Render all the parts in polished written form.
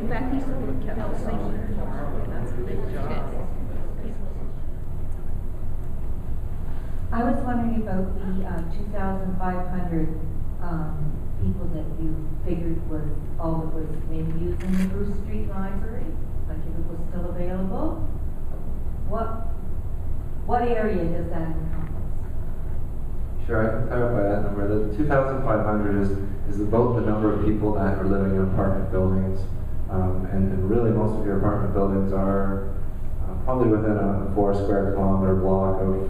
In fact, he's over at Kettle Station tomorrow, and that's a big job. I was wondering about the 2,500 people that you figured was all that was maybe using the Bruce Street Library, like if it was still available. What area does that encompass? Sure, I can clarify that number. The 2,500 is about the number of people that are living in apartment buildings, and really most of your apartment buildings are probably within a 4 square kilometer block of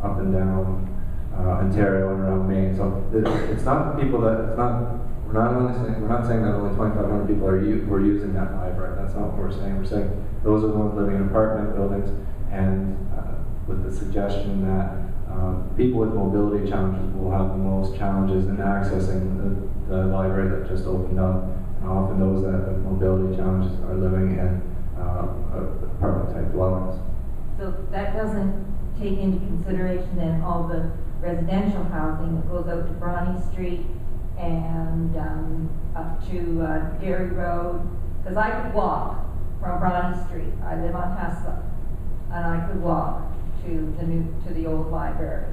up and down Ontario and around Maine. So it's not the people that, we're not saying that only 2,500 people were using that library. That's not what we're saying. We're saying those are the ones living in apartment buildings, and with the suggestion that people with mobility challenges will have the most challenges in accessing the library that just opened up. And often those that have mobility challenges are living in apartment type dwellings. So that doesn't take into consideration then all the residential housing that goes out to Bronte Street and up to Dairy Road, because I could walk from Bronte Street. I live on Hesla, and I could walk to the old library.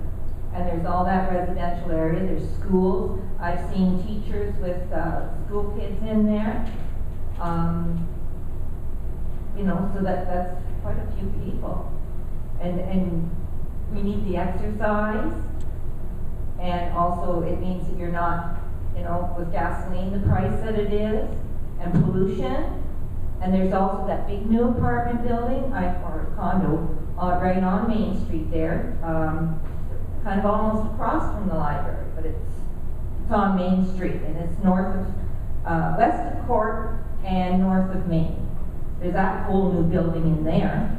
And there's all that residential area. There's schools. I've seen teachers with school kids in there. You know, so that's quite a few people. And we need the exercise, and also it means that you're not, you know, with gasoline the price that it is, and pollution, and there's also that big new apartment building, or condo, right on Main Street there, kind of almost across from the library, but it's on Main Street, and it's north of, west of Court and north of Main. There's that whole new building in there.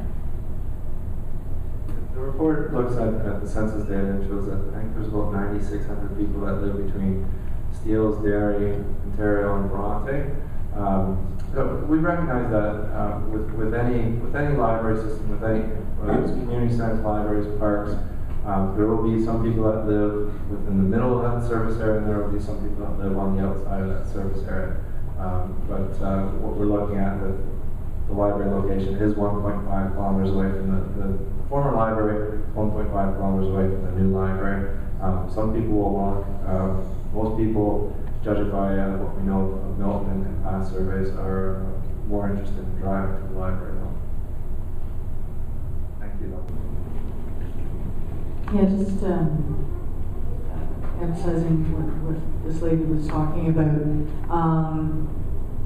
The report looks at the census data and shows that I think there's about 9,600 people that live between Steeles, Derry, Ontario, and Bronte. So we recognize that with any library system, whether it's community centers, libraries, parks, there will be some people that live within the middle of that service area, and there will be some people that live on the outside of that service area. But what we're looking at with the library location is 1.5 kilometers away from the former library, 1.5 kilometers away from the new library. Some people will walk. Most people, judged by what we know of Milton and past surveys, are more interested in driving to the library now. Thank you. Yeah, just emphasizing what this lady was talking about.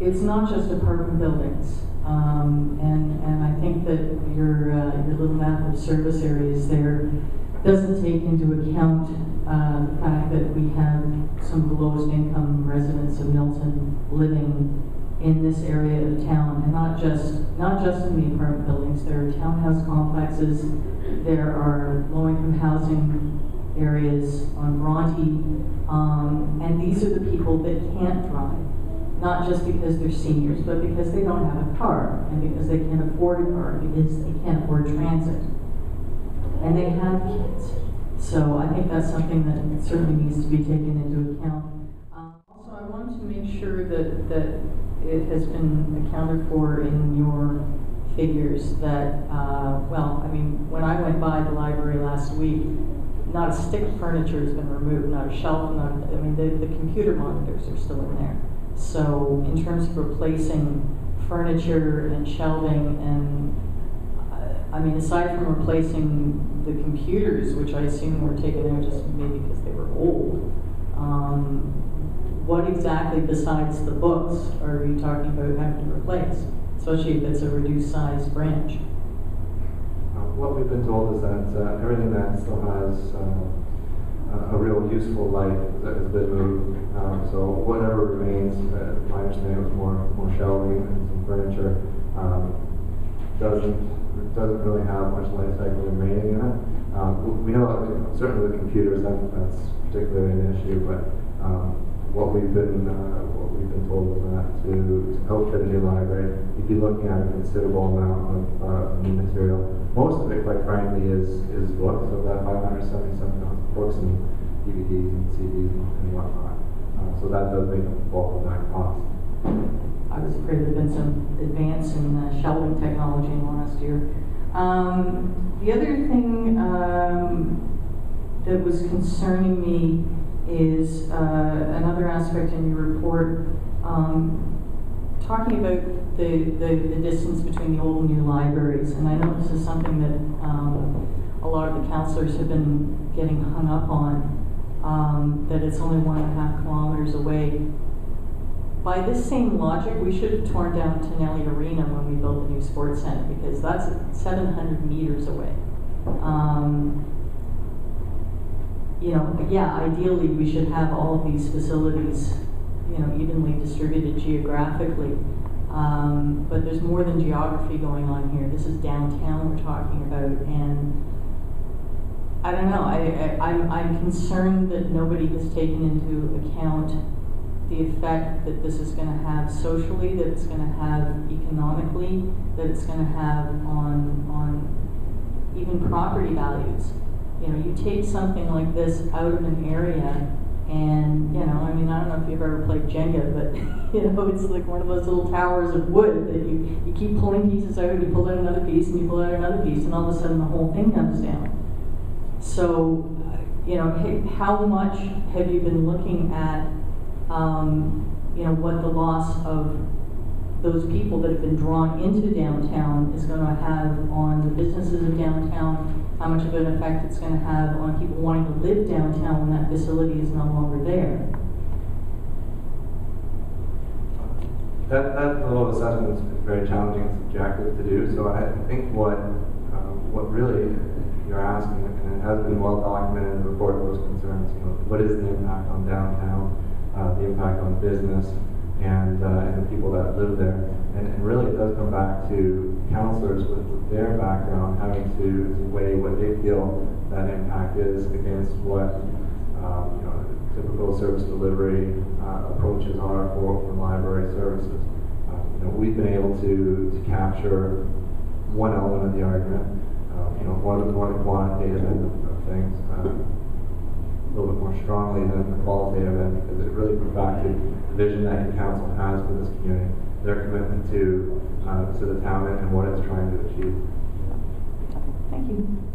It's not just apartment buildings. And I think that your little map of service areas there doesn't take into account the fact that we have some of the lowest income residents of Milton living in this area of town, and not just in the apartment buildings. There are townhouse complexes, there are low-income housing areas on Bronte, and these are the people that can't drive. Not just because they're seniors, but because they don't have a car, and because they can't afford a car, because they can't afford transit. And they have kids. So I think that's something that certainly needs to be taken into account. Also, I wanted to make sure that it has been accounted for in your figures that, well, I mean, when I went by the library last week, not a stick of furniture has been removed, not a shelf, I mean, the computer monitors are still in there. So in terms of replacing furniture and shelving, and I mean, aside from replacing the computers, which I assume were taken out just maybe because they were old, what exactly besides the books are you talking about having to replace, especially if it's a reduced size branch? What we've been told is that everything that still has a real useful life has been moved. So whatever remains, my understanding was more shelving and some furniture, doesn't really have much life cycle remaining in it. We know that certainly with computers that's particularly an issue, but what we've been told is that to outfit a new library, you'd be looking at a considerable amount of new material. Most of it, quite frankly, is books, of that 577,000 books and DVDs and CDs and whatnot. So that does make up the bulk of that cost. I was afraid there'd been some advance in shelving technology in the last year. The other thing that was concerning me is another aspect in your report, talking about the distance between the old and new libraries. And I know this is something that a lot of the councillors have been getting hung up on, that it's only 1.5 kilometers away. By this same logic, we should have torn down Tonelli Arena when we built the new sports center, because that's 700 meters away. You know, yeah, ideally we should have all of these facilities, you know, evenly distributed geographically. But there's more than geography going on here. This is downtown we're talking about, and I don't know, I'm concerned that nobody has taken into account the effect that this is going to have socially, that it's going to have economically, that it's going to have on even property values. You know, you take something like this out of an area, and, you know, I mean, I don't know if you've ever played Jenga, but, you know, it's like one of those little towers of wood that you keep pulling pieces out, and you pull out another piece, and you pull out another piece, and all of a sudden the whole thing comes down. So, you know, how much have you been looking at, you know, what the loss of those people that have been drawn into downtown is going to have on the businesses of downtown, how much of an effect it's going to have on people wanting to live downtown when that facility is no longer there? That level of assessment is very challenging and subjective to do. So I think what really you're asking, and it has been well documented in the report, those concerns. You know, what is the impact on downtown, the impact on business, and the people that live there, and really it does come back to councillors with their background having to weigh what they feel that impact is against what you know, typical service delivery approaches are for library services. You know, we've been able to capture one element of the argument, you know, more the quantitative end of things, a little bit more strongly than the qualitative end, because it really comes back to the vision that your council has for this community, their commitment to the town and what it's trying to achieve. Thank you.